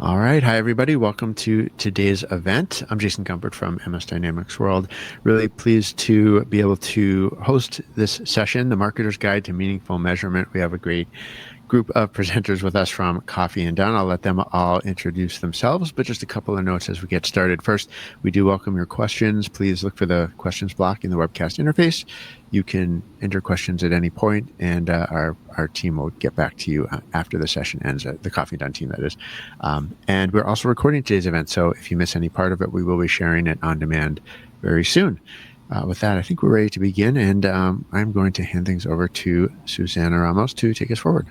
All right. Hi, everybody. Welcome to today's event. I'm Jason Gumpert from MS Dynamics World. Really pleased to be able to host this session, The Marketer's Guide to Meaningful Measurement. We have a great group of presenters with us from Coffee and Done. I'll let them all introduce themselves, but just a couple of notes as we get started. First, we do welcome your questions. Please look for the questions block in the webcast interface. You can enter questions at any point, and our team will get back to you after the session ends, the Coffee and Done team, that is. And we're also recording today's event, so if you miss any part of it, we will be sharing it on demand very soon. With that, I think we're ready to begin, and I'm going to hand things over to Susana Ramos to take us forward.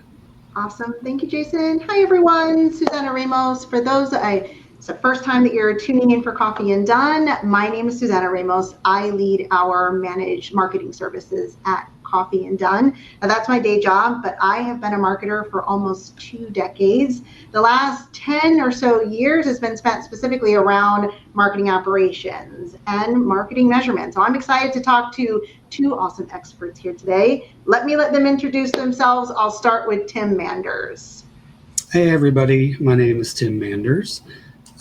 Awesome. Thank you, Jason. Hi, everyone. Susana Ramos. For those it's the first time that you're tuning in for Coffee and Done. My name is Susana Ramos. I lead our managed marketing services at Coffee and Done. Now, that's my day job, but I have been a marketer for almost 2 decades. The last 10 or so years has been spent specifically around marketing operations and marketing measurement. So I'm excited to talk to 2 awesome experts here today. Let them introduce themselves. I'll start with Tim Manders. Hey, everybody. My name is Tim Manders.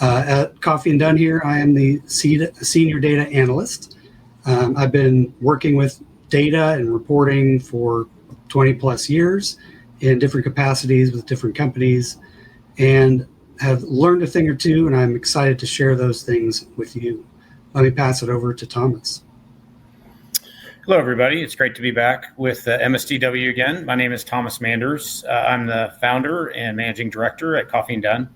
At Coffee and Done here, I am the senior data analyst. I've been working with data and reporting for 20 plus years in different capacities with different companies, and have learned a thing or two, and I'm excited to share those things with you. Let me pass it over to Thomas. Hello, everybody. It's great to be back with MSDW again. My name is Thomas Manders. I'm the founder and managing director at Coffee and Done.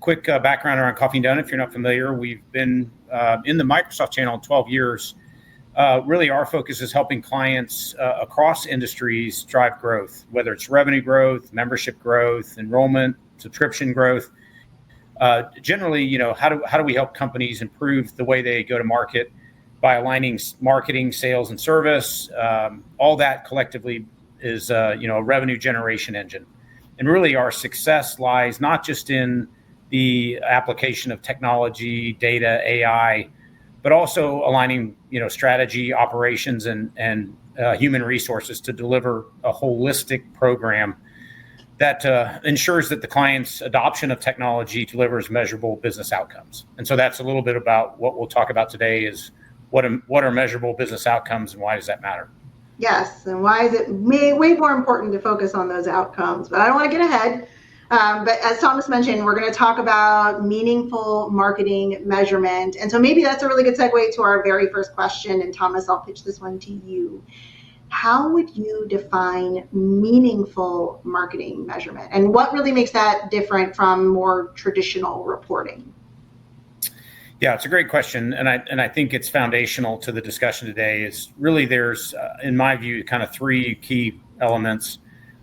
Quick background around Coffee and Done. If you're not familiar, we've been in the Microsoft channel 12 years. Really, our focus is helping clients across industries drive growth, whether it's revenue growth, membership growth, enrollment, subscription growth. Generally, how do we help companies improve the way they go to market by aligning marketing, sales, and service? All that collectively is a revenue generation engine. And really, our success lies not just in the application of technology, data, AI, but also aligning, strategy, operations, and human resources to deliver a holistic program that ensures that the client's adoption of technology delivers measurable business outcomes. And so that's a little bit about what we'll talk about today is what are measurable business outcomes and why does that matter? Yes, and why is it way more important to focus on those outcomes? But I don't want to get ahead. But as Thomas mentioned, we're going to talk about meaningful marketing measurement. And so maybe that's a really good segue to our very first question. And Thomas, I'll pitch this one to you. How would you define meaningful marketing measurement? And what really makes that different from more traditional reporting? Yeah, it's a great question. And I think it's foundational to the discussion today is really there's, in my view, kind of 3 key elements.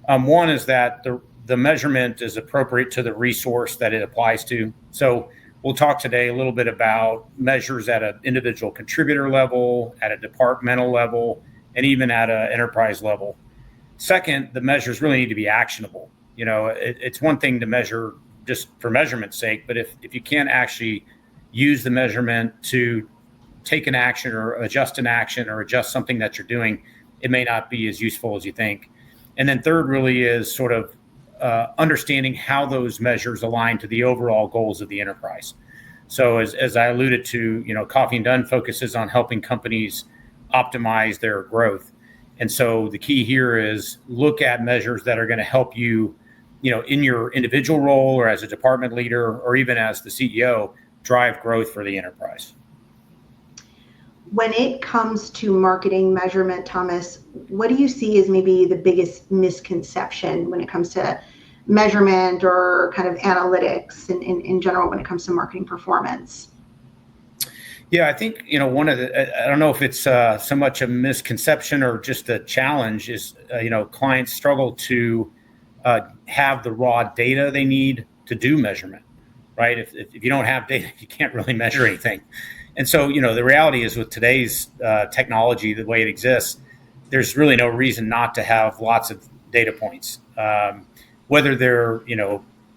One is that the measurement is appropriate to the resource that it applies to. So we'll talk today a little bit about measures at an individual contributor level, at a departmental level, and even at an enterprise level. Second, the measures really need to be actionable. It's one thing to measure just for measurement's sake, but if you can't actually use the measurement to take an action or adjust an action or adjust something that you're doing, it may not be as useful as you think. And then third really is sort of understanding how those measures align to the overall goals of the enterprise. So as I alluded to, Coffee and Done focuses on helping companies optimize their growth. And so the key here is look at measures that are going to help you, in your individual role or as a department leader or even as the CEO, drive growth for the enterprise. When it comes to marketing measurement, Thomas, what do you see as maybe the biggest misconception when it comes to measurement or kind of analytics in general when it comes to marketing performance? Yeah, I think, one of the, I don't know if it's so much a misconception or just a challenge is, clients struggle to have the raw data they need to do measurement, right? If you don't have data, you can't really measure anything. And so, the reality is with today's technology, the way it exists, there's really no reason not to have lots of data points, whether they're,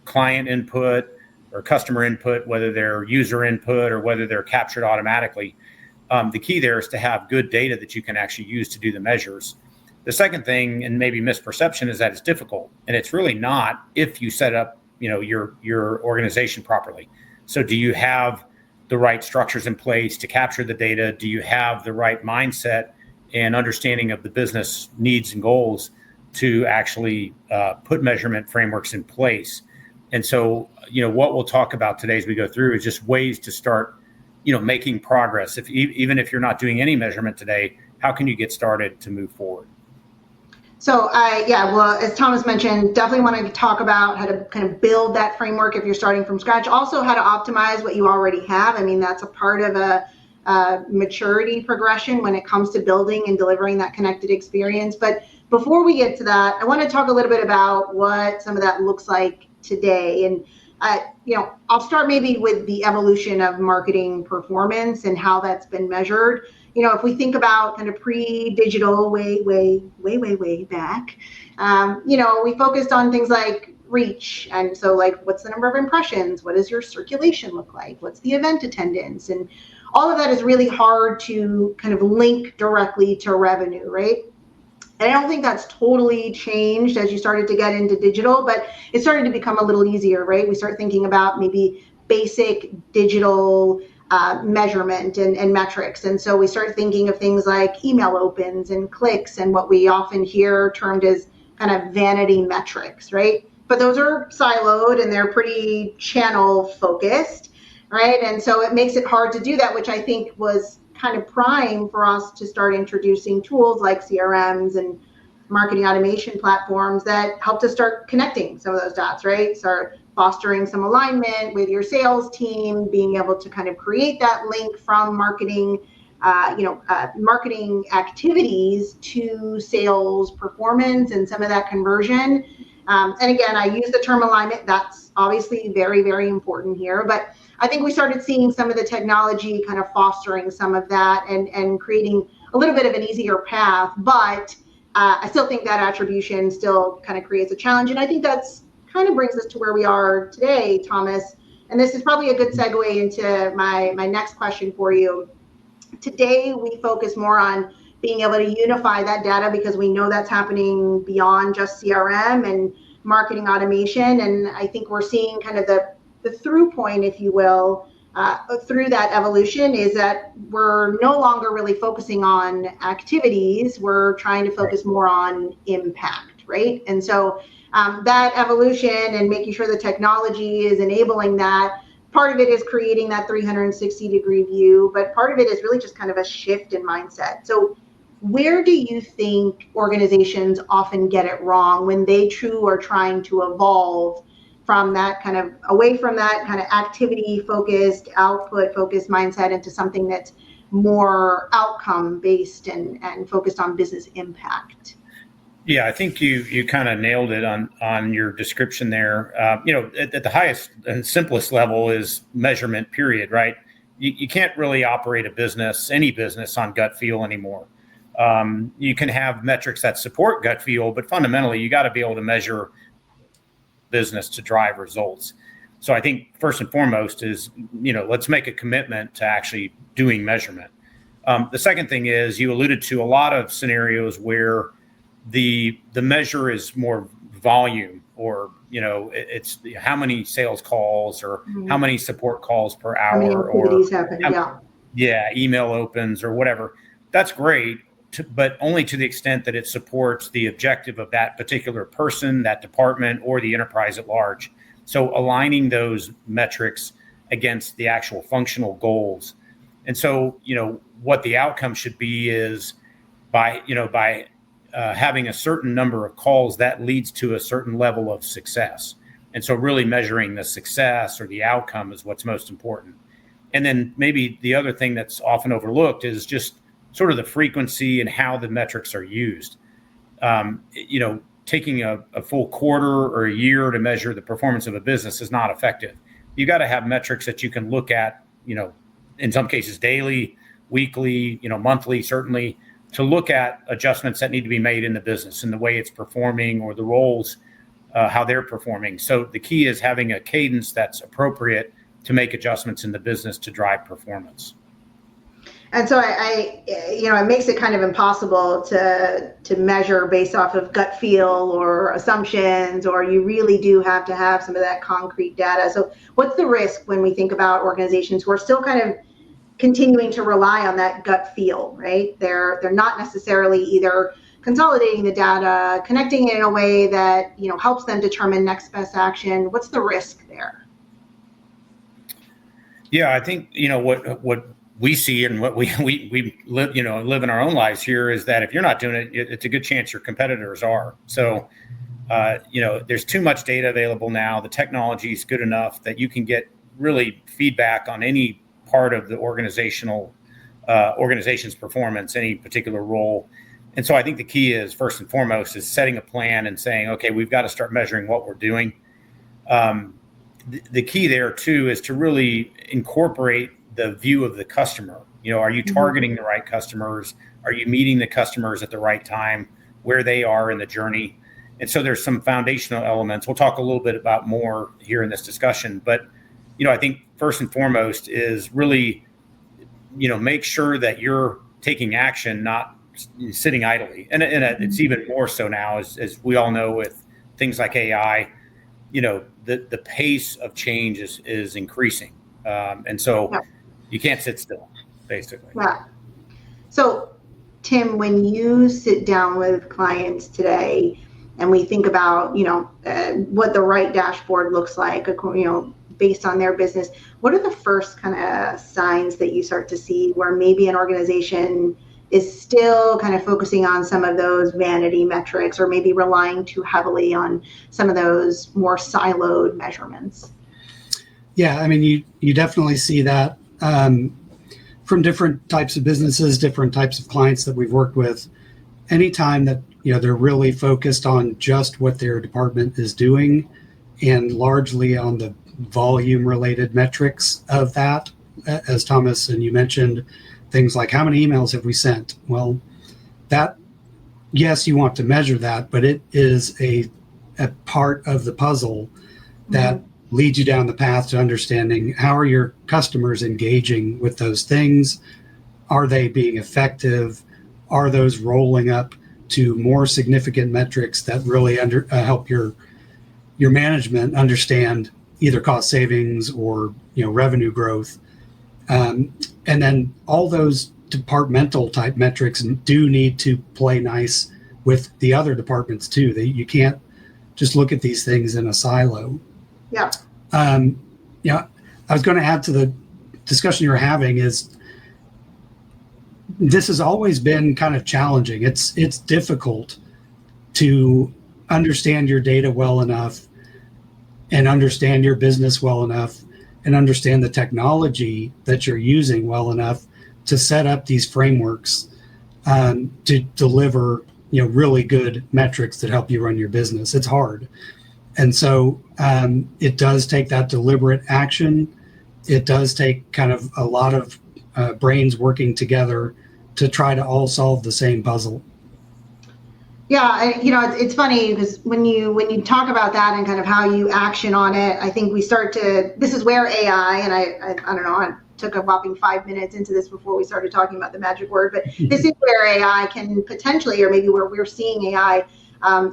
client input or customer input, whether they're user input or whether they're captured automatically. The key there is to have good data that you can actually use to do the measures. The second thing, and maybe misperception, is that it's difficult. And it's really not if you set up your organization properly. So do you have the right structures in place to capture the data? Do you have the right mindset and understanding of the business needs and goals to actually put measurement frameworks in place? And so, what we'll talk about today as we go through is just ways to start, making progress. Even if you're not doing any measurement today, how can you get started to move forward? So well, as Thomas mentioned, definitely want to talk about how to kind of build that framework if you're starting from scratch. Also, how to optimize what you already have. I mean, that's a part of a maturity progression when it comes to building and delivering that connected experience. But before we get to that, I want to talk a little bit about what some of that looks like today. And I'll start maybe with the evolution of marketing performance and how that's been measured. If we think about kind of pre-digital, way back, we focused on things like reach. And so like, what's the number of impressions? What does your circulation look like? What's the event attendance? And all of that is really hard to kind of link directly to revenue, right? And I don't think that's totally changed as you started to get into digital, but it started to become a little easier, right? We start thinking about maybe basic digital measurement and metrics. And so we start thinking of things like email opens and clicks and what we often hear termed as kind of vanity metrics, right? But those are siloed and they're pretty channel focused, right? And so it makes it hard to do that, which I think was kind of prime for us to start introducing tools like CRMs and marketing automation platforms that help us start connecting some of those dots, right? Start fostering some alignment with your sales team, being able to kind of create that link from marketing, marketing activities to sales performance and some of that conversion. And again, I use the term alignment. That's obviously very, very important here. But I think we started seeing some of the technology kind of fostering some of that and creating a little bit of an easier path. But I still think that attribution still kind of creates a challenge. And I think that's kind of brings us to where we are today, Thomas. And this is probably a good segue into my next question for you. Today, we focus more on being able to unify that data because we know that's happening beyond just CRM and marketing automation. And I think we're seeing kind of the through point, if you will, through that evolution is that we're no longer really focusing on activities. We're trying to focus more on impact, right? And so that evolution and making sure the technology is enabling that. Part of it is creating that 360-degree view, but part of it is really just kind of a shift in mindset. So where do you think organizations often get it wrong when they are trying to evolve from that kind of away from that kind of activity-focused, output-focused mindset into something that's more outcome-based and focused on business impact? Yeah, I think you kind of nailed it on your description there. At the highest and simplest level is measurement, period, right? You can't really operate any business on gut feel anymore. You can have metrics that support gut feel, but fundamentally, you got to be able to measure business to drive results. So I think first and foremost is, let's make a commitment to actually doing measurement. The second thing is you alluded to a lot of scenarios where the measure is more volume or, it's how many sales calls or how many support calls per hour or email opens or whatever. That's great, but only to the extent that it supports the objective of that particular person, that department, or the enterprise at large. So aligning those metrics against the actual functional goals. And so, what the outcome should be is by having a certain number of calls that leads to a certain level of success. And so really measuring the success or the outcome is what's most important. And then maybe the other thing that's often overlooked is just sort of the frequency and how the metrics are used. Taking a full quarter or a year to measure the performance of a business is not effective. You got to have metrics that you can look at, in some cases daily, weekly, monthly, certainly, to look at adjustments that need to be made in the business and the way it's performing or the roles, how they're performing. So the key is having a cadence that's appropriate to make adjustments in the business to drive performance. And so it makes it kind of impossible to measure based off of gut feel or assumptions, or you really do have to have some of that concrete data. So what's the risk when we think about organizations who are still kind of continuing to rely on that gut feel, right? They're not necessarily either consolidating the data, connecting it in a way that, helps them determine next best action. What's the risk there? Yeah, I think, what we see and what we live, live in our own lives here is that if you're not doing it, it's a good chance your competitors are. So, there's too much data available now. The technology is good enough that you can get really feedback on any part of the organization's performance, any particular role. And so I think the key is, first and foremost, is setting a plan and saying, okay, we've got to start measuring what we're doing. The key there too is to really incorporate the view of the customer. Are you targeting the right customers? Are you meeting the customers at the right time, where they are in the journey? And so there's some foundational elements. We'll talk a little bit about more here in this discussion, but I think first and foremost is really, make sure that you're taking action, not sitting idly. And it's even more so now, as we all know, with things like AI, the pace of change is increasing. And so you can't sit still, basically. Yeah. So, Tim, when you sit down with clients today and we think about, what the right dashboard looks like, based on their business, what are the first kind of signs that you start to see where maybe an organization is still kind of focusing on some of those vanity metrics, or maybe relying too heavily on some of those more siloed measurements? Yeah, I mean, you definitely see that from different types of businesses, different types of clients that we've worked with. Anytime that they're really focused on just what their department is doing, and largely on the volume related metrics of that, as Thomas and you mentioned, things like how many emails have we sent? Well, that, yes, you want to measure that, but it is a part of the puzzle that leads you down the path to understanding how are your customers engaging with those things? Are they being effective? Are those rolling up to more significant metrics that really help your management understand either cost savings or revenue growth? And then all those departmental type metrics do need to play nice with the other departments too. You can't just look at these things in a silo. Yeah. I was going to add to the discussion you're having is this has always been kind of challenging. It's difficult to understand your data well enough and understand your business well enough and understand the technology that you're using well enough to set up these frameworks to deliver really good metrics that help you run your business. It's hard. And so it does take that deliberate action. It does take kind of a lot of brains working together to try to all solve the same puzzle. Yeah, it's funny because when you talk about that and kind of how you action on it, I think this is where AI, and I don't know, I took a whopping 5 minutes into this before we started talking about the magic word, but this is where AI can potentially, or maybe where we're seeing AI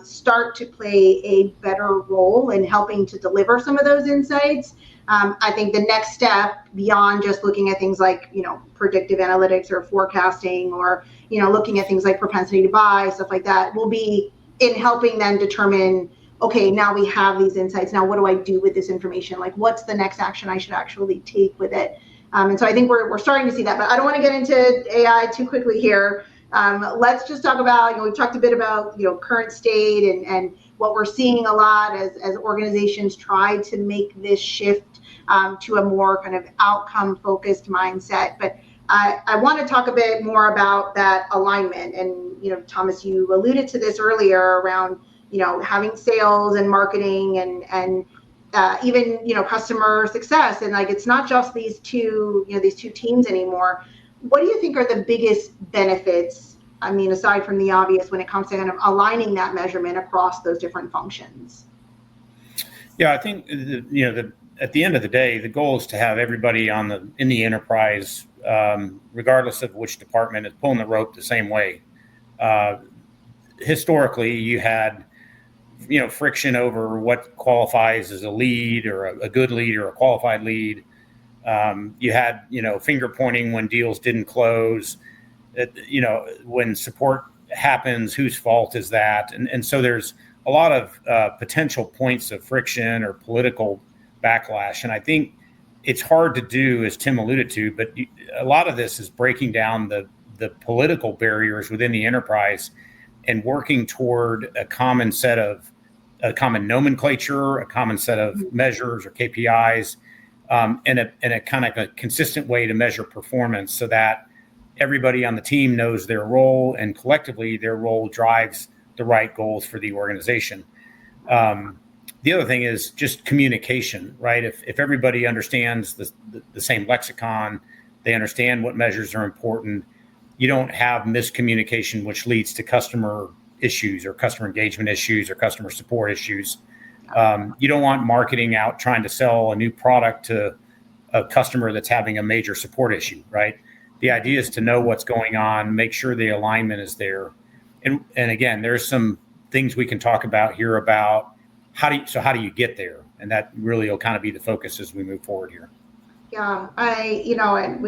start to play a better role in helping to deliver some of those insights. I think the next step beyond just looking at things like, predictive analytics or forecasting, or, looking at things like propensity to buy, stuff like that, will be in helping them determine, okay, now we have these insights. Now, what do I do with this information? Like, what's the next action I should actually take with it? And so I think we're starting to see that, but I don't want to get into AI too quickly here. Let's just talk about, we've talked a bit about, current state and what we're seeing a lot as organizations try to make this shift to a more kind of outcome-focused mindset. But I want to talk a bit more about that alignment. And, Thomas, you alluded to this earlier around, having sales and marketing and even, customer success. And like, it's not just these two teams anymore. What do you think are the biggest benefits, aside from the obvious, when it comes to kind of aligning that measurement across those different functions? Yeah, I think, at the end of the day, the goal is to have everybody in the enterprise, regardless of which department, is pulling the rope the same way. Historically, you had friction over what qualifies as a lead or a good lead or a qualified lead. You had finger pointing when deals didn't close. When support happens, whose fault is that? And so there's a lot of potential points of friction or political backlash. And I think it's hard to do, as Tim alluded to, but a lot of this is breaking down the political barriers within the enterprise and working toward a common nomenclature, a common set of measures or KPIs, and a kind of a consistent way to measure performance so that everybody on the team knows their role, and collectively their role drives the right goals for the organization. The other thing is just communication, right? If everybody understands the same lexicon, they understand what measures are important, you don't have miscommunication, which leads to customer issues or customer engagement issues or customer support issues. You don't want marketing out trying to sell a new product to a customer that's having a major support issue, right? The idea is to know what's going on, make sure the alignment is there. And again, there's some things we can talk about here about how do you get there? And that really will kind of be the focus as we move forward here. Yeah, and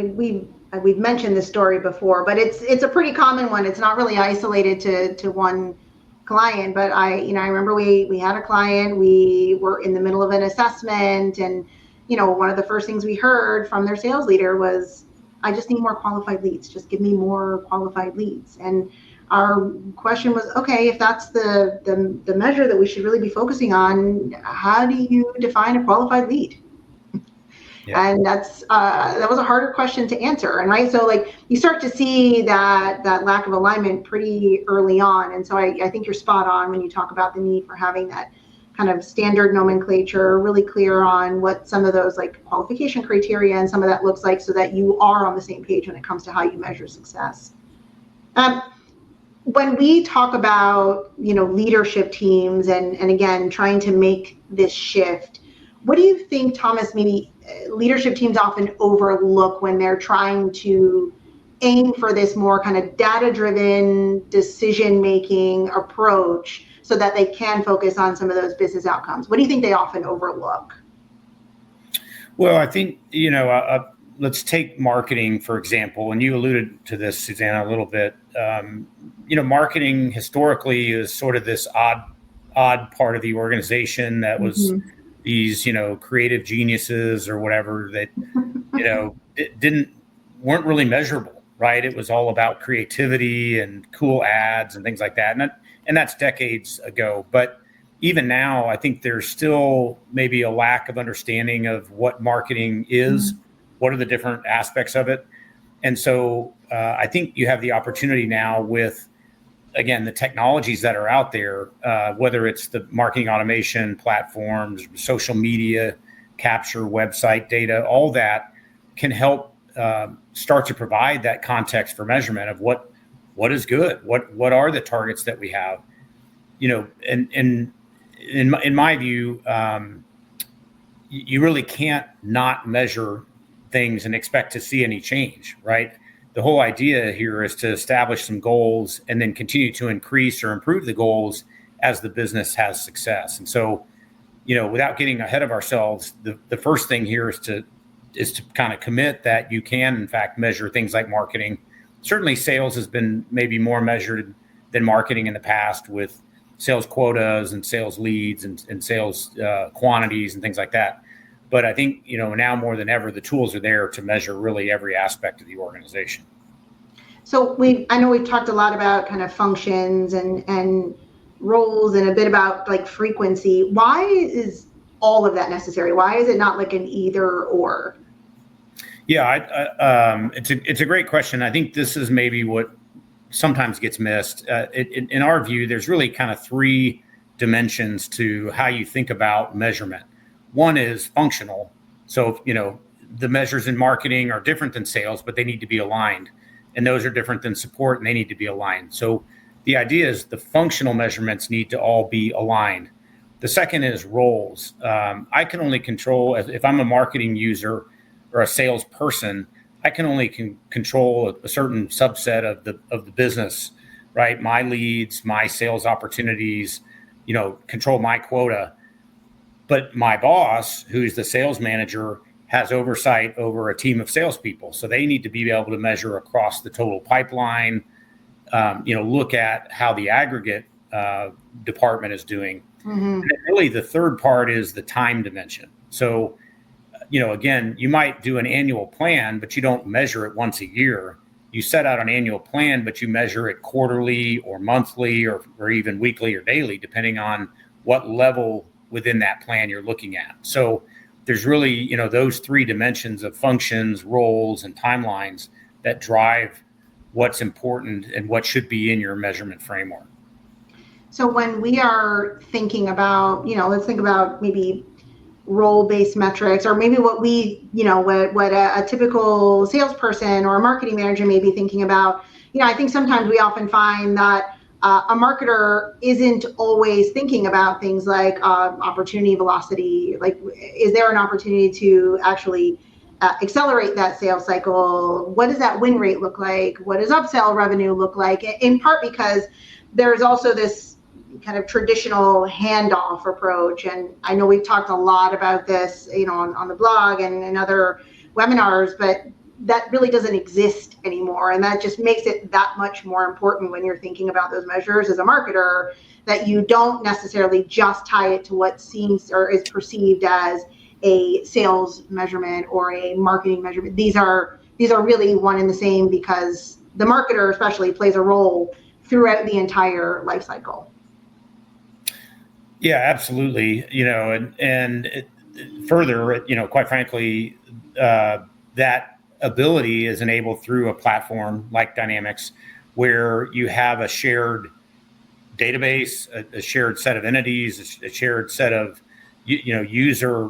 we've mentioned this story before, but it's a pretty common one. It's not really isolated to one client, but I remember we had a client, we were in the middle of an assessment, and one of the first things we heard from their sales leader was, I just need more qualified leads. Just give me more qualified leads. And our question was, okay, if that's the measure that we should really be focusing on, how do you define a qualified lead? Yeah. And that was a harder question to answer. And right, so you start to see that lack of alignment pretty early on. And so I think you're spot on when you talk about the need for having that kind of standard nomenclature, really clear on what some of those qualification criteria and some of that looks like, so that you are on the same page when it comes to how you measure success. When we talk about leadership teams and again trying to make this shift, what do you think, Thomas, maybe leadership teams often overlook when they're trying to aim for this more kind of data-driven decision-making approach so that they can focus on some of those business outcomes? What do you think they often overlook? Well, I think, let's take marketing, for example, and you alluded to this, Susanna, a little bit. Marketing historically is sort of this odd part of the organization that was these, creative geniuses or whatever that, weren't really measurable, right? It was all about creativity and cool ads and things like that. And that's decades ago. But even now, I think there's still maybe a lack of understanding of what marketing is, what are the different aspects of it. And so I think you have the opportunity now with, again, the technologies that are out there, whether it's the marketing automation platforms, social media capture, website data, all that can help start to provide that context for measurement of what is good, what are the targets that we have, and in my view, you really can't not measure things and expect to see any change, right? The whole idea here is to establish some goals and then continue to increase or improve the goals as the business has success. And so, without getting ahead of ourselves, the first thing here is to kind of commit that you can, in fact, measure things like marketing. Certainly sales has been maybe more measured than marketing in the past with sales quotas and sales leads and sales quantities and things like that. But I think, now more than ever, the tools are there to measure really every aspect of the organization. So I know we've talked a lot about kind of functions and roles and a bit about frequency. Why is all of that necessary? Why is it not an either or? Yeah, it's a great question. I think this is maybe what sometimes gets missed. In our view, there's really kind of three dimensions to how you think about measurement. One is functional. So, the measures in marketing are different than sales, but they need to be aligned. And those are different than support, and they need to be aligned. So the idea is the functional measurements need to all be aligned. The second is roles. I can only control, if I'm a marketing user or a salesperson, I can only control a certain subset of the business, right? My leads, my sales opportunities, control my quota. But my boss, who's the sales manager, has oversight over a team of salespeople. So they need to be able to measure across the total pipeline, look at how the aggregate department is doing. And then really the third part is the time dimension. So, again, you might do an annual plan, but you don't measure it once a year. You set out an annual plan, but you measure it quarterly or monthly or even weekly or daily, depending on what level within that plan you're looking at. So there's really, those three dimensions of functions, roles, and timelines that drive what's important and what should be in your measurement framework. So when we are thinking about, let's think about maybe role-based metrics, or maybe what we, what a typical salesperson or a marketing manager may be thinking about. I think sometimes we often find that a marketer isn't always thinking about things like opportunity velocity. Like, is there an opportunity to actually accelerate that sales cycle? What does that win rate look like? What does upsell revenue look like? In part because there's also this kind of traditional handoff approach. And I know we've talked a lot about this, on the blog and in other webinars, but that really doesn't exist anymore. And that just makes it that much more important when you're thinking about those measures as a marketer, that you don't necessarily just tie it to what seems or is perceived as a sales measurement or a marketing measurement. These are really one and the same, because the marketer especially plays a role throughout the entire life cycle. Yeah, absolutely. Further, quite frankly, that ability is enabled through a platform like Dynamics, where you have a shared database, a shared set of entities, a shared set of, user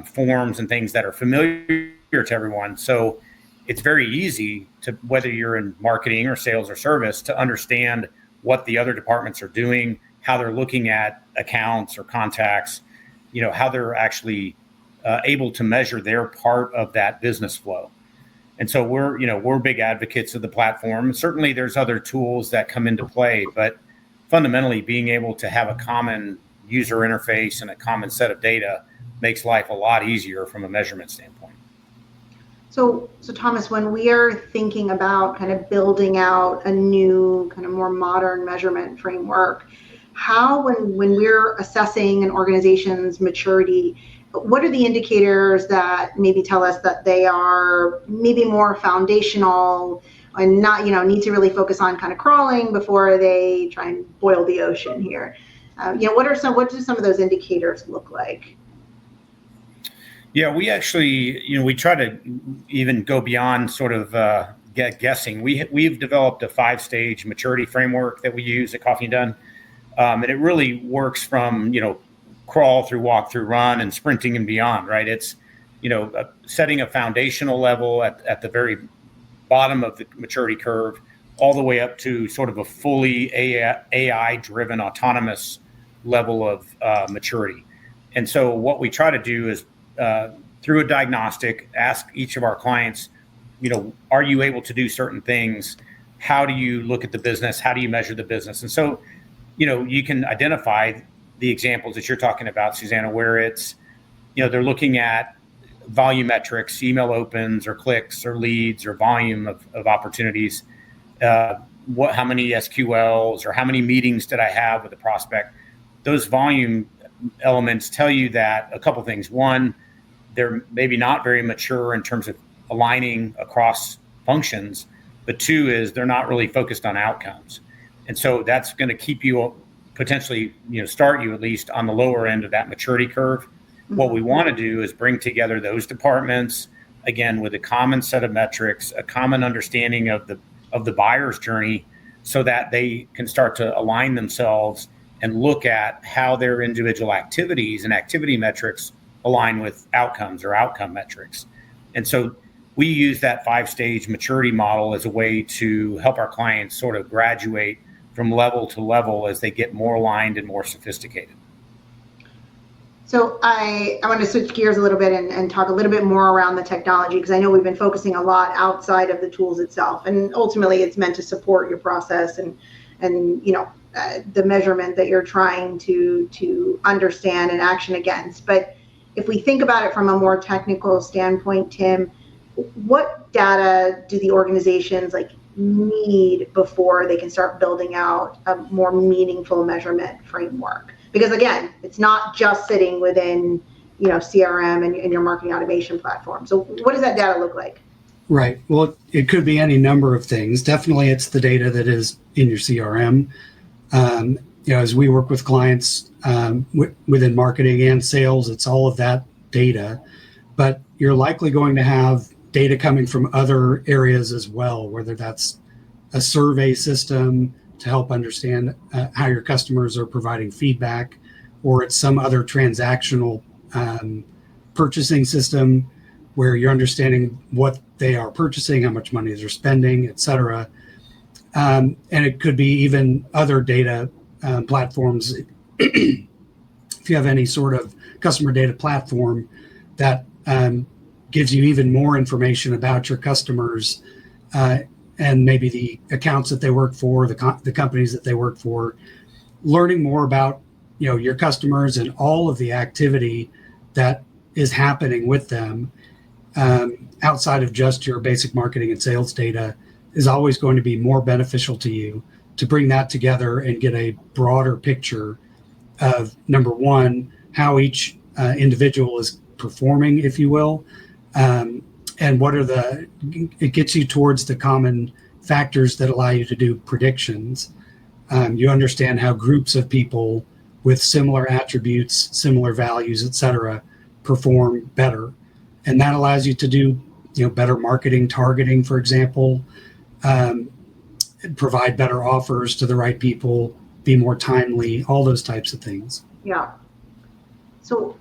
forms and things that are familiar to everyone. So it's very easy to, whether you're in marketing or sales or service, to understand what the other departments are doing, how they're looking at accounts or contacts, how they're actually able to measure their part of that business flow. And so we're big advocates of the platform. Certainly there's other tools that come into play, but fundamentally being able to have a common user interface and a common set of data makes life a lot easier from a measurement standpoint. So Thomas, when we are thinking about kind of building out a new kind of more modern measurement framework, how, when we're assessing an organization's maturity, what are the indicators that maybe tell us that they are maybe more foundational and not, need to really focus on kind of crawling before they try and boil the ocean here? What do some of those indicators look like? Yeah, we actually, we try to even go beyond sort of guessing. We've developed a 5-stage maturity framework that we use at Coffee and Done. And it really works from, crawl through, walk through, run, and sprinting and beyond, right? It's, setting a foundational level at the very bottom of the maturity curve, all the way up to sort of a fully AI-driven autonomous level of maturity. And so what we try to do is, through a diagnostic, ask each of our clients, are you able to do certain things? How do you look at the business? How do you measure the business? And so, you can identify the examples that you're talking about, Susanna, where it's, they're looking at volumetrics, email opens or clicks or leads or volume of opportunities. How many SQLs or how many meetings did I have with a prospect? Those volume elements tell you that a couple things. One, they're maybe not very mature in terms of aligning across functions, but two is they're not really focused on outcomes. And so that's going to keep you potentially, start you at least on the lower end of that maturity curve. Mm-hmm. What we want to do is bring together those departments, again, with a common set of metrics, a common understanding of the buyer's journey, so that they can start to align themselves and look at how their individual activities and activity metrics align with outcomes or outcome metrics. And so we use that 5-stage maturity model as a way to help our clients sort of graduate from level to level as they get more aligned and more sophisticated. So I want to switch gears a little bit and talk a little bit more around the technology, because I know we've been focusing a lot outside of the tools itself, and ultimately it's meant to support your process and the measurement that you're trying to understand and action against. But if we think about it from a more technical standpoint, Tim, what data do the organizations need before they can start building out a more meaningful measurement framework? Because again, it's not just sitting within CRM and your marketing automation platform. So what does that data look like? Right. Well, it could be any number of things. Definitely, it's the data that is in your CRM. As we work with clients within marketing and sales, it's all of that data. But you're likely going to have data coming from other areas as well, whether that's a survey system to help understand how your customers are providing feedback, or it's some other transactional purchasing system where you're understanding what they are purchasing, how much money they're spending, et cetera. And it could be even other data platforms. If you have any sort of customer data platform that gives you even more information about your customers and maybe the accounts that they work for, the companies that they work for, learning more about your customers and all of the activity that is happening with them outside of just your basic marketing and sales data is always going to be more beneficial to you to bring that together and get a broader picture of, number one, how each individual is performing, if you will, and what are it gets you towards the common factors that allow you to do predictions. You understand how groups of people with similar attributes, similar values, et cetera, perform better. And that allows you to do better marketing targeting, for example, provide better offers to the right people, be more timely, all those types of things. Yeah. So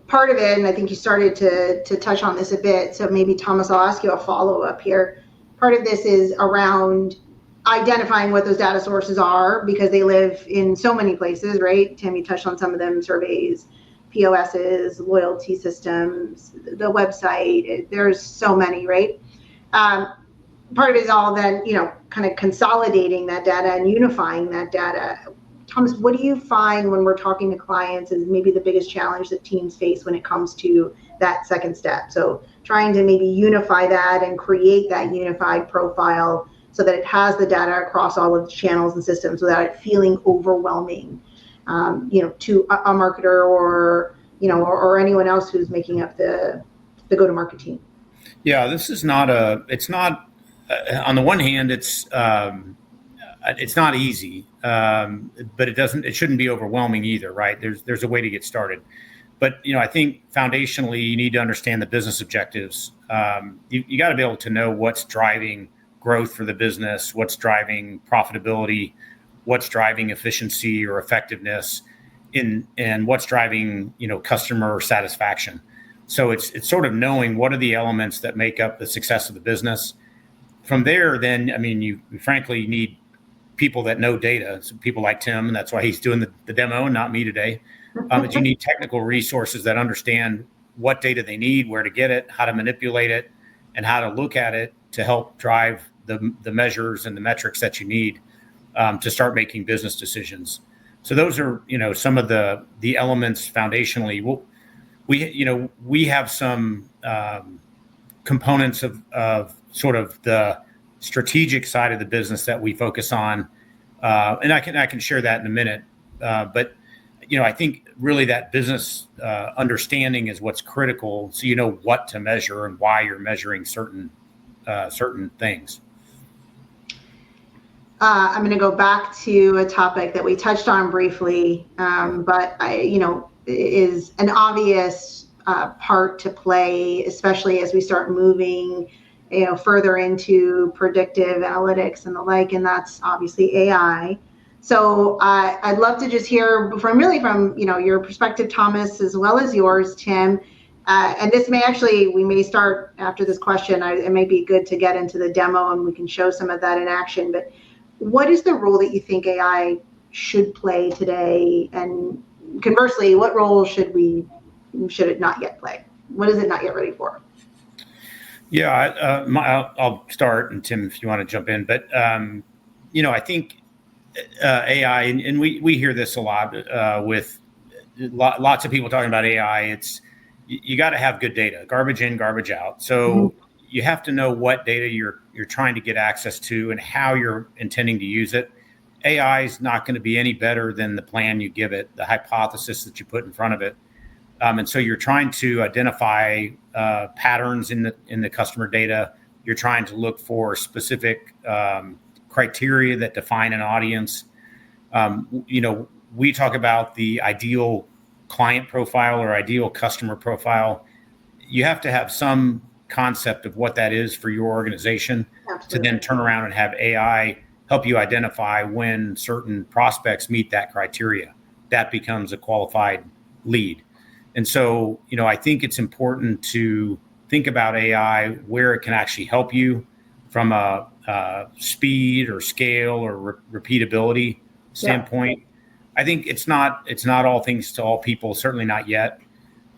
part of it, and I think you started to touch on this a bit, so maybe Thomas, I'll ask you a follow-up here. Part of this is around identifying what those data sources are, because they live in so many places, right? Tim, you touched on some of them: surveys, POSs, loyalty systems, the website. There's so many, right? Part of it is all then, kind of consolidating that data and unifying that data. Thomas, what do you find when we're talking to clients is maybe the biggest challenge that teams face when it comes to that second step? So trying to maybe unify that and create that unified profile so that it has the data across all of the channels and systems without it feeling overwhelming, to a marketer or anyone else who's making up the go-to-market team. Yeah, this is not on the one hand, it's not easy, but it shouldn't be overwhelming either, right? There's a way to get started. But, I think foundationally, you need to understand the business objectives. You got to be able to know what's driving growth for the business, what's driving profitability, what's driving efficiency or effectiveness, and what's driving, customer satisfaction. So it's sort of knowing what are the elements that make up the success of the business. From there, then, you frankly need people that know data, so people like Tim, and that's why he's doing the demo and not me today. But you need technical resources that understand what data they need, where to get it, how to manipulate it, and how to look at it to help drive the measures and the metrics that you need to start making business decisions. So those are, some of the elements foundationally. We have some components of sort of the strategic side of the business that we focus on, and I can share that in a minute. But I think really that business understanding is what's critical, so you know what to measure and why you're measuring certain things. I'm going to go back to a topic that we touched on briefly, but is an obvious part to play, especially as we start moving further into predictive analytics and the like, and that's obviously AI. So I'd love to just hear from your perspective, Thomas, as well as yours, Tim. And this we may start after this question. It may be good to get into the demo and we can show some of that in action. But what is the role that you think AI should play today? And conversely, what role should it not yet play? What is it not yet ready for? Yeah, I'll start, and Tim, if you want to jump in. But I think AI, and we hear this a lot with lots of people talking about AI. It's you got to have good data, garbage in, garbage out. So you have to know what data you're trying to get access to and how you're intending to use it. AI is not going to be any better than the plan you give it, the hypothesis that you put in front of it. And so you're trying to identify patterns in the customer data. You're trying to look for specific criteria that define an audience. We talk about the ideal client profile or ideal customer profile. You have to have some concept of what that is for your organization. Absolutely. To then turn around and have AI help you identify when certain prospects meet that criteria. That becomes a qualified lead. And so, I think it's important to think about AI where it can actually help you from a speed or scale or repeatability standpoint. I think it's not all things to all people, certainly not yet.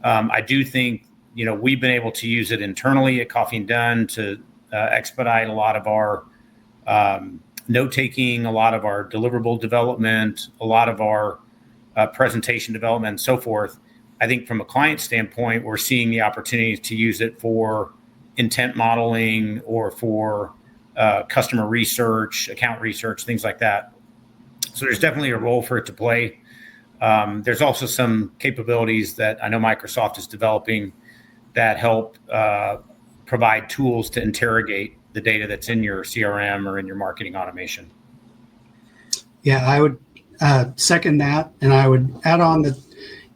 I do think, we've been able to use it internally at Coffee and Done to expedite a lot of our note-taking, a lot of our deliverable development, a lot of our presentation development, and so forth. I think from a client standpoint, we're seeing the opportunities to use it for intent modeling or for customer research, account research, things like that. So there's definitely a role for it to play. There's also some capabilities that I know Microsoft is developing that help provide tools to interrogate the data that's in your CRM or in your marketing automation. Yeah, I would second that. And I would add on that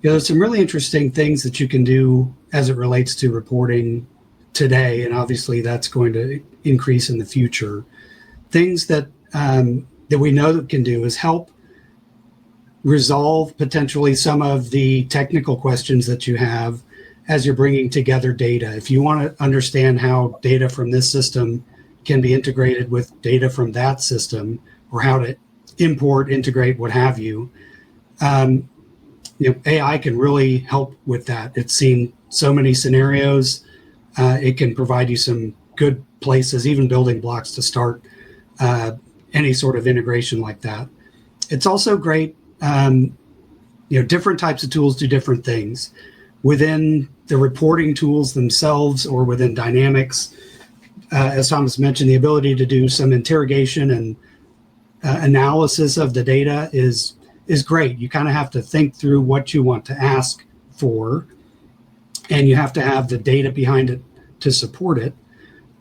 there's some really interesting things that you can do as it relates to reporting today. And obviously that's going to increase in the future. Things that we know that can do is help resolve potentially some of the technical questions that you have as you're bringing together data. If you want to understand how data from this system can be integrated with data from that system, or how to import, integrate, what have you, AI can really help with that. It's seen so many scenarios. It can provide you some good places, even building blocks to start any sort of integration like that. It's also great. Different types of tools do different things. Within the reporting tools themselves or within Dynamics, as Thomas mentioned, the ability to do some interrogation and analysis of the data is great. You kind of have to think through what you want to ask for, and you have to have the data behind it to support it.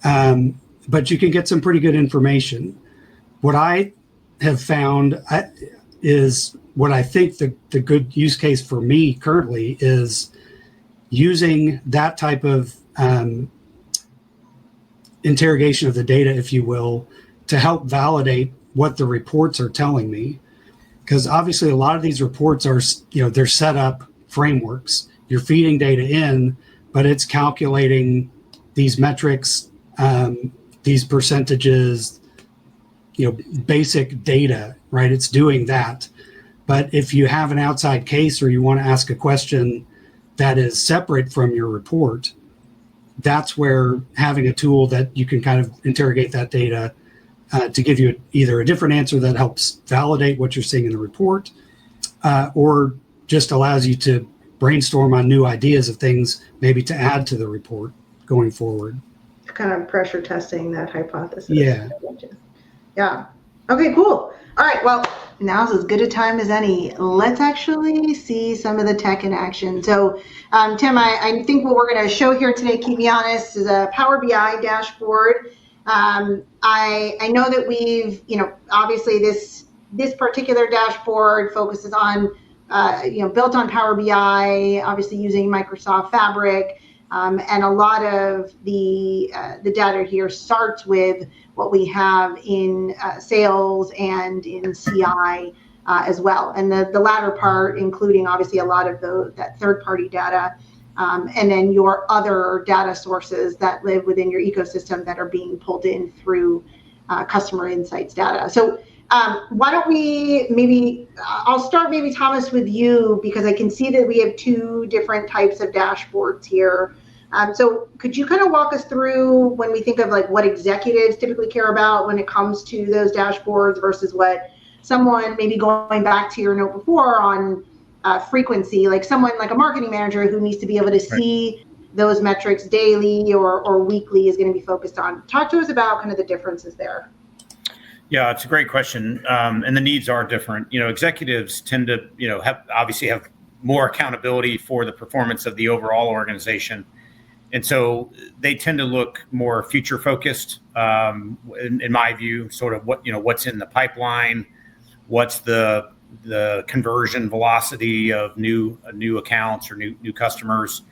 But you can get some pretty good information. What I have found is what I think the good use case for me currently is using that type of interrogation of the data, if you will, to help validate what the reports are telling me. Because obviously a lot of these reports are, they're set up frameworks. You're feeding data in, but it's calculating these metrics, these percentages, basic data, right? It's doing that. But if you have an outside case or you want to ask a question that is separate from your report, that's where having a tool that you can kind of interrogate that data to give you either a different answer that helps validate what you're seeing in the report, or just allows you to brainstorm on new ideas of things maybe to add to the report going forward. Kind of pressure testing that hypothesis. Yeah. Yeah. Okay, cool. All right, well, now's as good a time as any. Let's actually see some of the tech in action. So, Tim, I think what we're going to show here today, keep me honest, is a Power BI dashboard. I know that we've, obviously this particular dashboard focuses on, built on Power BI, obviously using Microsoft Fabric, and a lot of the data here starts with what we have in sales and in CI as well. And the latter part, including obviously a lot of that third-party data, and then your other data sources that live within your ecosystem that are being pulled in through customer insights data. So Why don't we I'll start maybe Thomas with you, because I can see that we have two different types of dashboards here. So could you kind of walk us through when we think of like what executives typically care about when it comes to those dashboards versus what someone, maybe going back to your note before on frequency, like someone like a marketing manager who needs to be able to see those metrics daily or weekly is going to be focused on. Talk to us about kind of the differences there. Yeah, it's a great question. And the needs are different. Executives tend to, have more accountability for the performance of the overall organization. And so they tend to look more future focused, in my view, sort of what's in the pipeline, what's the conversion velocity of new accounts or new customers.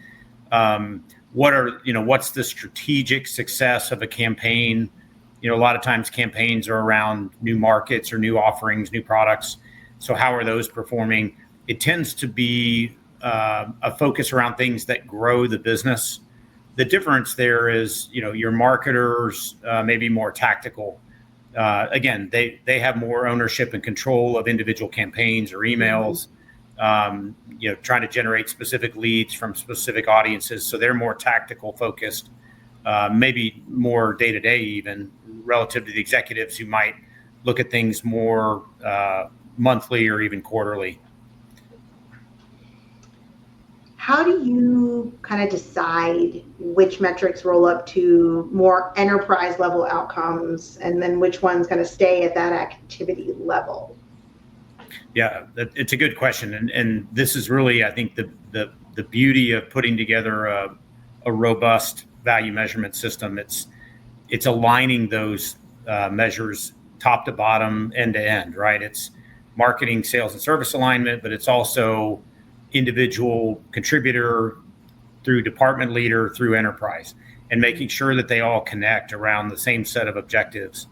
What's the strategic success of a campaign? A lot of times campaigns are around new markets or new offerings, new products. So how are those performing? It tends to be a focus around things that grow the business. The difference there is, your marketers may be more tactical. Again, they have more ownership and control of individual campaigns or emails, trying to generate specific leads from specific audiences. So they're more tactical focused, maybe more day-to-day even, relative to the executives who might look at things more monthly or even quarterly. How do you kind of decide which metrics roll up to more enterprise level outcomes and then which ones kind of stay at that activity level? Yeah, it's a good question. And this is really, I think, the beauty of putting together a robust value measurement system. It's aligning those measures top to bottom, end to end, right? It's marketing, sales, and service alignment, but it's also individual contributor through department leader through enterprise, and making sure that they all connect around the same set of objectives.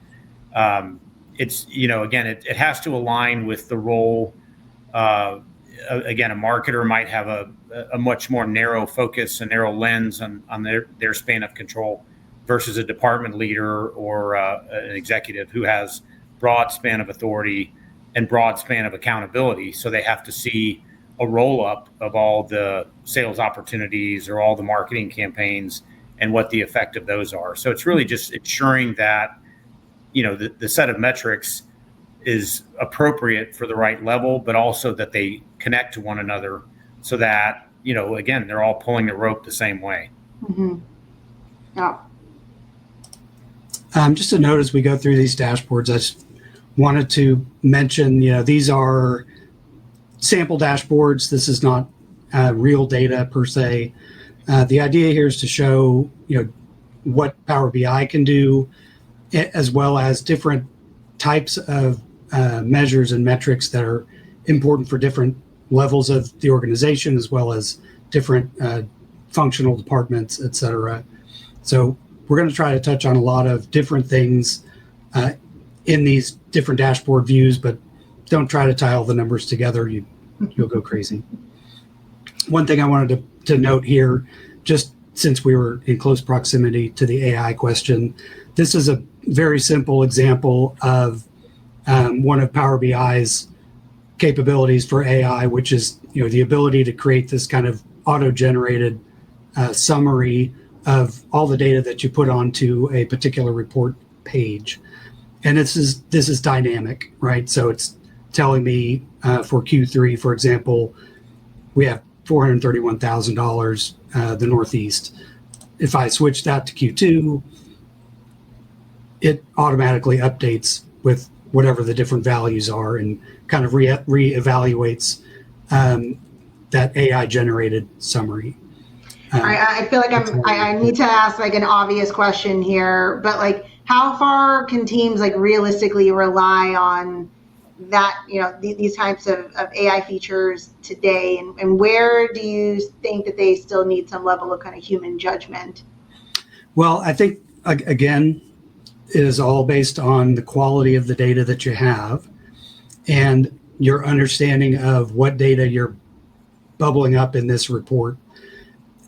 It's, again, it has to align with the role. Again, a marketer might have a much more narrow focus, a narrow lens on their span of control, versus a department leader or an executive who has broad span of authority and broad span of accountability. So they have to see a roll up of all the sales opportunities or all the marketing campaigns and what the effect of those are. So it's really just ensuring that, the set of metrics is appropriate for the right level, but also that they connect to one another so that, again, they're all pulling the rope the same way. Mm-hmm. Yeah. Just a note as we go through these dashboards, I just wanted to mention, these are sample dashboards. This is not real data per se. The idea here is to show, what Power BI can do, as well as different types of measures and metrics that are important for different levels of the organization, as well as different functional departments, et cetera. So we're going to try to touch on a lot of different things in these different dashboard views, but don't try to tie all the numbers together. You'll go crazy. One thing I wanted to note here, just since we were in close proximity to the AI question, this is a very simple example of one of Power BI's capabilities for AI, which is the ability to create this kind of auto-generated summary of all the data that you put onto a particular report page. And this is dynamic, right? So it's telling me for Q3, for example, we have $431,000 the Northeast. If I switch that to Q2, it automatically updates with whatever the different values are and kind of reevaluates that AI generated summary. I feel like I need to ask like an obvious question here, but like how far can teams like realistically rely on that, these types of AI features today, and where do you think that they still need some level of kind of human judgment? Well, I think, again, it is all based on the quality of the data that you have and your understanding of what data you're bubbling up in this report.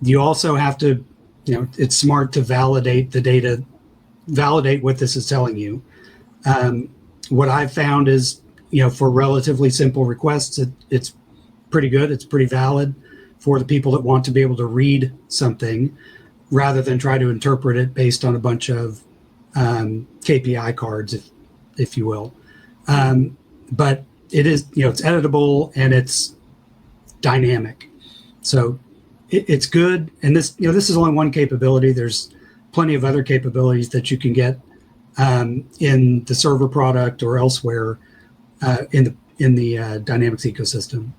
You also have to, it's smart to validate the data, validate what this is telling you. what I've found is, for relatively simple requests, it's pretty good. It's pretty valid for the people that want to be able to read something rather than try to interpret it based on a bunch of KPI cards, if you will. But it is, it's editable and it's dynamic. So it's good. And this is only one capability. There's plenty of other capabilities that you can get in the server product or elsewhere in the Dynamics ecosystem.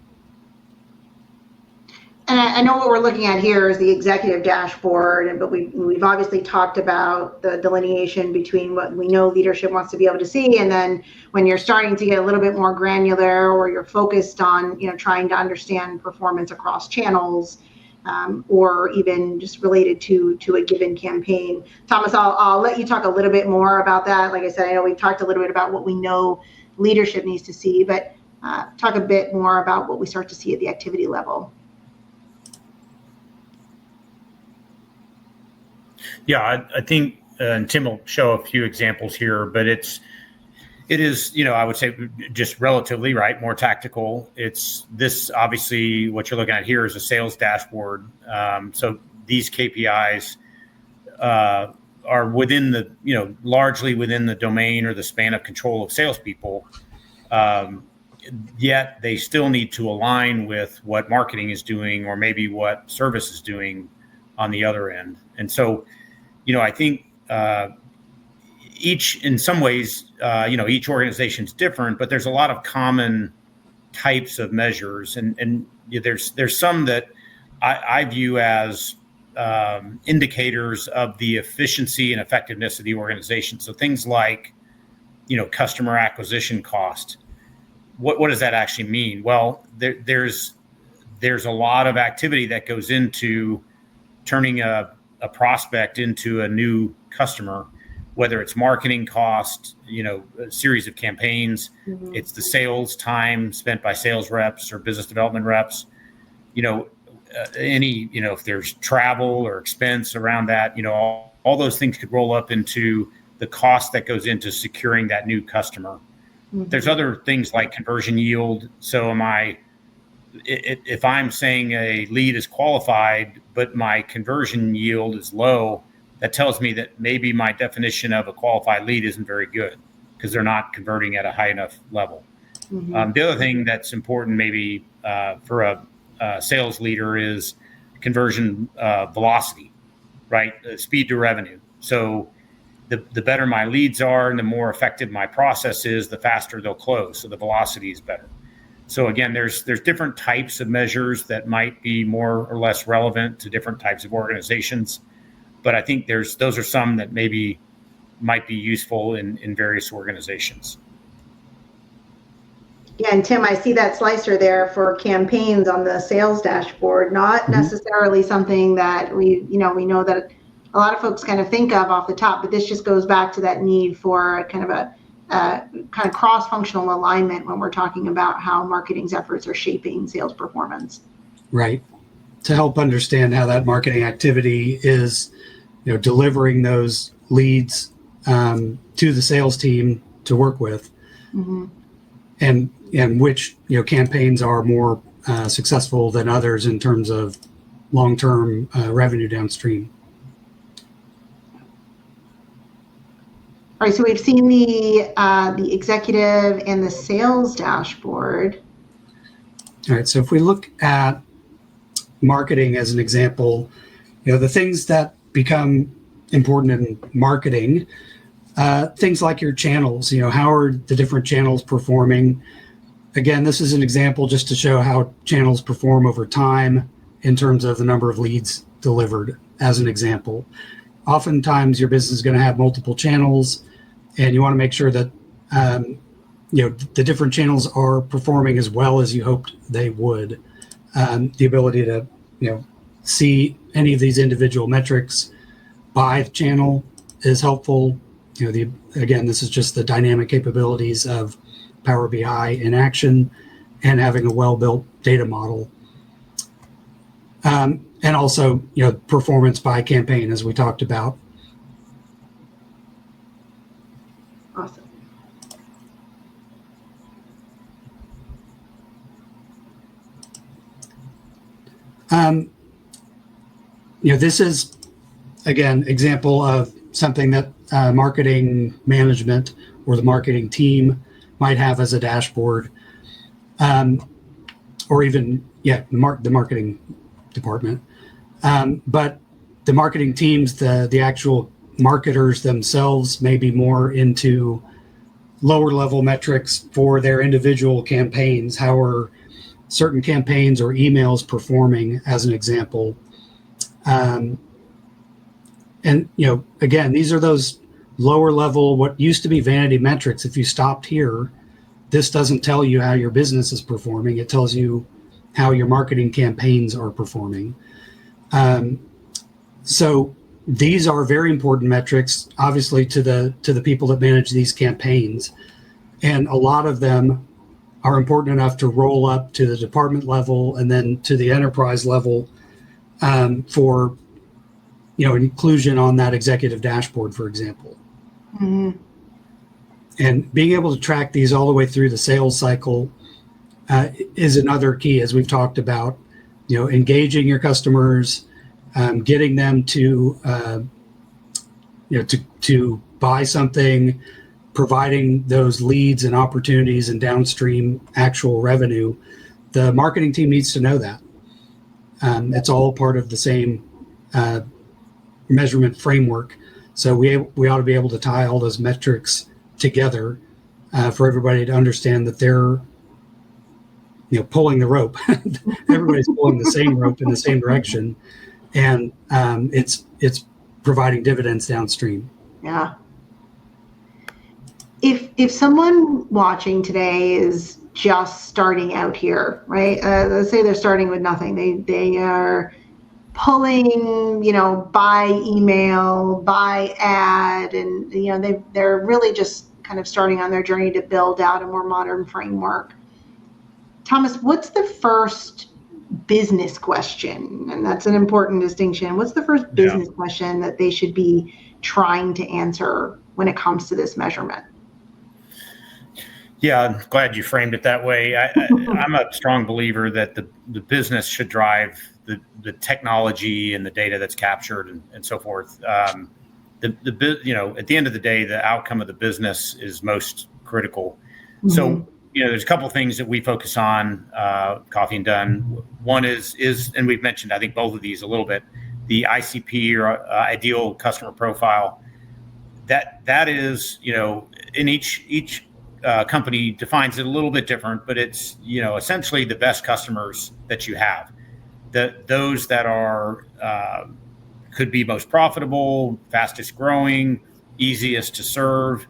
And I know what we're looking at here is the executive dashboard, but we've obviously talked about the delineation between what we know leadership wants to be able to see, and then when you're starting to get a little bit more granular, or you're focused on trying to understand performance across channels, or even just related to a given campaign. Thomas, I'll let you talk a little bit more about that. Like I said, I know we've talked a little bit about what we know leadership needs to see, but talk a bit more about what we start to see at the activity level. Yeah, I think, and Tim will show a few examples here, but it is, I would say just relatively, right, more tactical. It's this, obviously, what you're looking at here is a sales dashboard. So these KPIs are within the, largely within the domain or the span of control of salespeople. Yet they still need to align with what marketing is doing, or maybe what service is doing on the other end. And so, I think in some ways, each organization is different, but there's a lot of common types of measures, and there's some that I view as indicators of the efficiency and effectiveness of the organization. So things like, customer acquisition cost. What does that actually mean? Well, there's a lot of activity that goes into turning a prospect into a new customer, whether it's marketing cost, a series of campaigns, it's the sales time spent by sales reps or business development reps, if there's travel or expense around that, all those things could roll up into the cost that goes into securing that new customer. There's other things like conversion yield. So if I'm saying a lead is qualified, but my conversion yield is low, that tells me that maybe my definition of a qualified lead isn't very good, because they're not converting at a high enough level. The other thing that's important maybe for a sales leader is conversion velocity, right? Speed to revenue. So the better my leads are and the more effective my process is, the faster they'll close. So the velocity is better. So again, there's different types of measures that might be more or less relevant to different types of organizations. But I think those are some that maybe might be useful in various organizations. Yeah, and Tim, I see that slicer there for campaigns on the sales dashboard, not necessarily something that we know that a lot of folks kind of think of off the top, but this just goes back to that need for kind of cross-functional alignment when we're talking about how marketing's efforts are shaping sales performance. Right. To help understand how that marketing activity is, delivering those leads to the sales team to work with, and which campaigns are more successful than others in terms of long-term revenue downstream. All right, so we've seen the executive and the sales dashboard. All right, so if we look at marketing as an example, the things that become important in marketing, things like your channels, how are the different channels performing? Again, this is an example just to show how channels perform over time in terms of the number of leads delivered, as an example. Oftentimes your business is going to have multiple channels, and you want to make sure that the different channels are performing as well as you hoped they would. The ability to see any of these individual metrics by channel is helpful. Again, this is just the dynamic capabilities of Power BI in action, and having a well-built data model. And also, performance by campaign, as we talked about. Awesome. This is, again, example of something that marketing management or the marketing team might have as a dashboard, or even, the marketing department. But the marketing teams, the actual marketers themselves may be more into lower level metrics for their individual campaigns. How are certain campaigns or emails performing, as an example? And again, these are those lower level, what used to be vanity metrics. If you stopped here, this doesn't tell you how your business is performing. It tells you how your marketing campaigns are performing. So these are very important metrics, obviously, to the people that manage these campaigns. And a lot of them are important enough to roll up to the department level and then to the enterprise level, for inclusion on that executive dashboard, for example. Mm-hmm. And being able to track these all the way through the sales cycle is another key, as we've talked about. Engaging your customers, getting them to buy something, providing those leads and opportunities and downstream actual revenue. The marketing team needs to know that. It's all part of the same measurement framework. So we ought to be able to tie all those metrics together for everybody to understand that they're pulling the rope. Everybody's pulling the same rope in the same direction, and it's providing dividends downstream. Yeah. If someone watching today is just starting out here, right? Let's say they're starting with nothing. They are pulling, by email, by ad, and they're really just kind of starting on their journey to build out a more modern framework. Thomas, what's the first business question? And that's an important distinction. What's the first business question that they should be trying to answer when it comes to this measurement? Yeah, I'm glad you framed it that way. I'm a strong believer that the business should drive the technology and the data that's captured and so forth. At the end of the day, the outcome of the business is most critical. Mm-hmm. So, there's a couple of things that we focus on, Coffee and Done. One is, and we've mentioned, I think, both of these a little bit, the ICP, or ideal customer profile. That is, in each company defines it a little bit different, but it's, essentially the best customers that you have. Those that are could be most profitable, fastest growing, easiest to serve.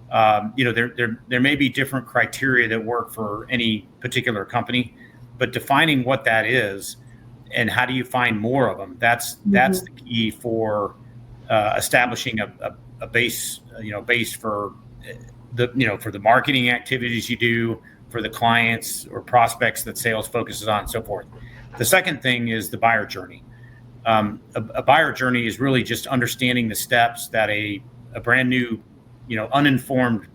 There may be different criteria that work for any particular company, but defining what that is and how do you find more of them, that's the key for establishing a base for the marketing activities you do, for the clients or prospects that sales focuses on, and so forth. The second thing is the buyer journey. A buyer journey is really just understanding the steps that a brand new, uninformed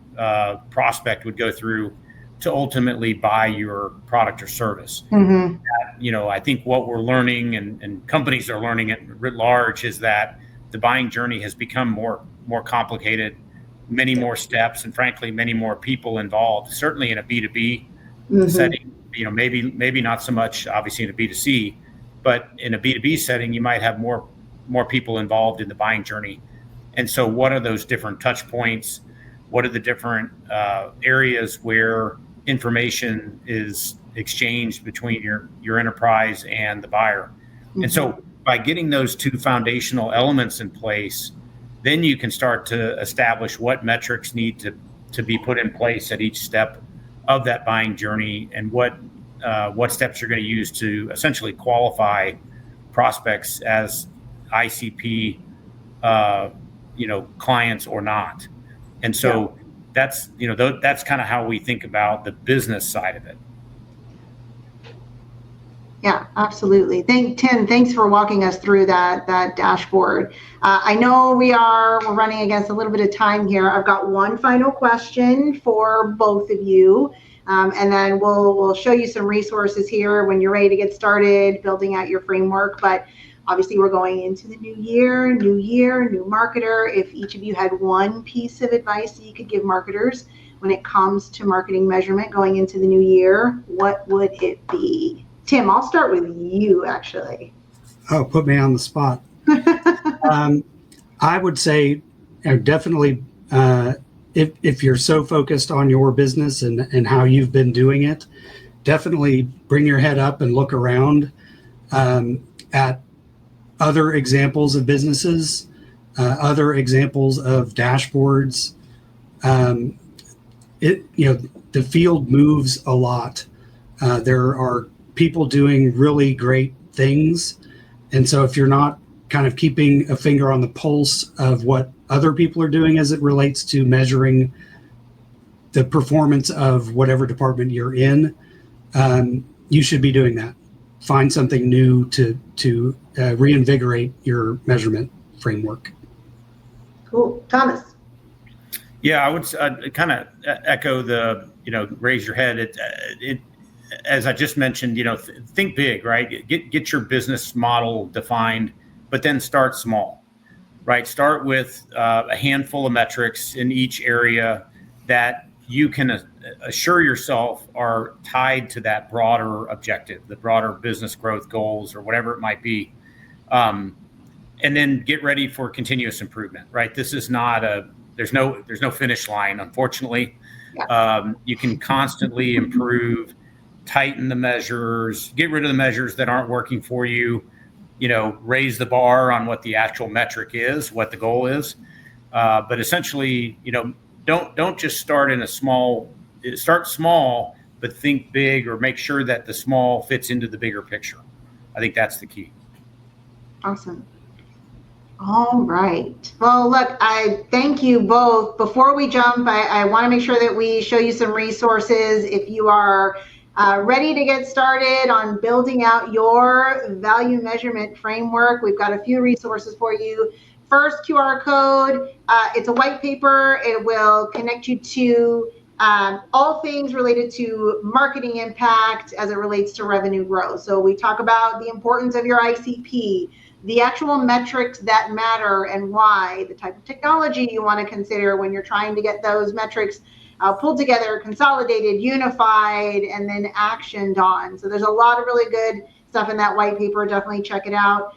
prospect would go through to ultimately buy your product or service. Mm-hmm. I think what we're learning, and companies are learning it writ large, is that the buying journey has become more complicated, many more steps, and frankly, many more people involved. Certainly in a B2B mm-hmm. setting, maybe not so much, obviously, in a B2C, but in a B2B setting, you might have more people involved in the buying journey. And so what are those different touch points? What are the different areas where information is exchanged between your enterprise and the buyer? Mm-hmm. And so by getting those two foundational elements in place, then you can start to establish what metrics need to be put in place at each step of that buying journey, and what steps you're going to use to essentially qualify prospects as ICP clients or not. And so that's kind of how we think about the business side of it. Yeah, absolutely. Tim, thanks for walking us through that dashboard. I know we're running against a little bit of time here. I've got one final question for both of you. And then we'll show you some resources here when you're ready to get started building out your framework. But obviously, we're going into the new year, new marketer. If each of you had one piece of advice that you could give marketers when it comes to marketing measurement going into the new year, what would it be? Tim, I'll start with you, actually. Oh, put me on the spot. I would say definitely if you're so focused on your business and how you've been doing it, definitely bring your head up and look around at other examples of businesses, other examples of dashboards. The field moves a lot. There are people doing really great things. And so if you're not kind of keeping a finger on the pulse of what other people are doing as it relates to measuring the performance of whatever department you're in, you should be doing that. Find something new to reinvigorate your measurement framework. Cool. Thomas. Yeah, I would kind of echo the, raise your head. It as I just mentioned, think big, right? Get your business model defined, but then start small, right? Start with a handful of metrics in each area that you can assure yourself are tied to that broader objective, the broader business growth goals or whatever it might be. And then get ready for continuous improvement, right? This is not there's no finish line, unfortunately. Yeah. You can constantly improve, tighten the measures, get rid of the measures that aren't working for you, raise the bar on what the actual metric is, what the goal is. But essentially, don't just start start small, but think big, or make sure that the small fits into the bigger picture. I think that's the key. Awesome. All right. Well, look, I thank you both. Before we jump, I want to make sure that we show you some resources. If you are ready to get started on building out your value measurement framework, we've got a few resources for you. First, QR code. It's a white paper. It will connect you to all things related to marketing impact as it relates to revenue growth. So we talk about the importance of your ICP, the actual metrics that matter and why, the type of technology you want to consider when you're trying to get those metrics pulled together, consolidated, unified, and then actioned on. So there's a lot of really good stuff in that white paper. Definitely check it out.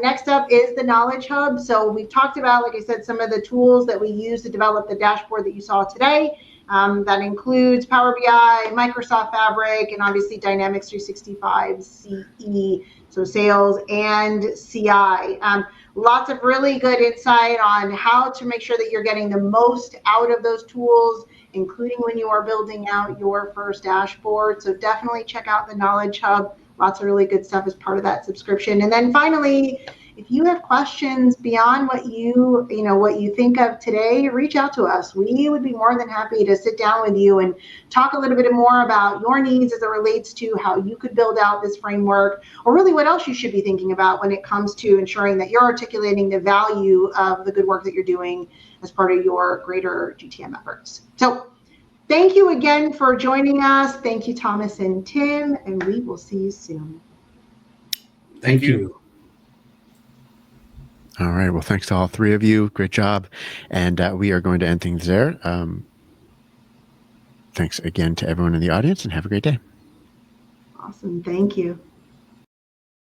Next up is the Knowledge Hub. So we've talked about, like I said, some of the tools that we use to develop the dashboard that you saw today. That includes Power BI, Microsoft Fabric, and obviously Dynamics 365 CE, so sales and CI. Lots of really good insight on how to make sure that you're getting the most out of those tools, including when you are building out your first dashboard. So definitely check out the Knowledge Hub. Lots of really good stuff as part of that subscription. And then finally, if you have questions beyond what you think of today, reach out to us. We would be more than happy to sit down with you and talk a little bit more about your needs as it relates to how you could build out this framework, or really what else you should be thinking about when it comes to ensuring that you're articulating the value of the good work that you're doing as part of your greater GTM efforts. So thank you again for joining us. Thank you, Thomas and Tim, and we will see you soon. Thank you. All right. Well, thanks to all three of you. Great job. And we are going to end things there. Thanks again to everyone in the audience, and have a great day. Awesome. Thank you.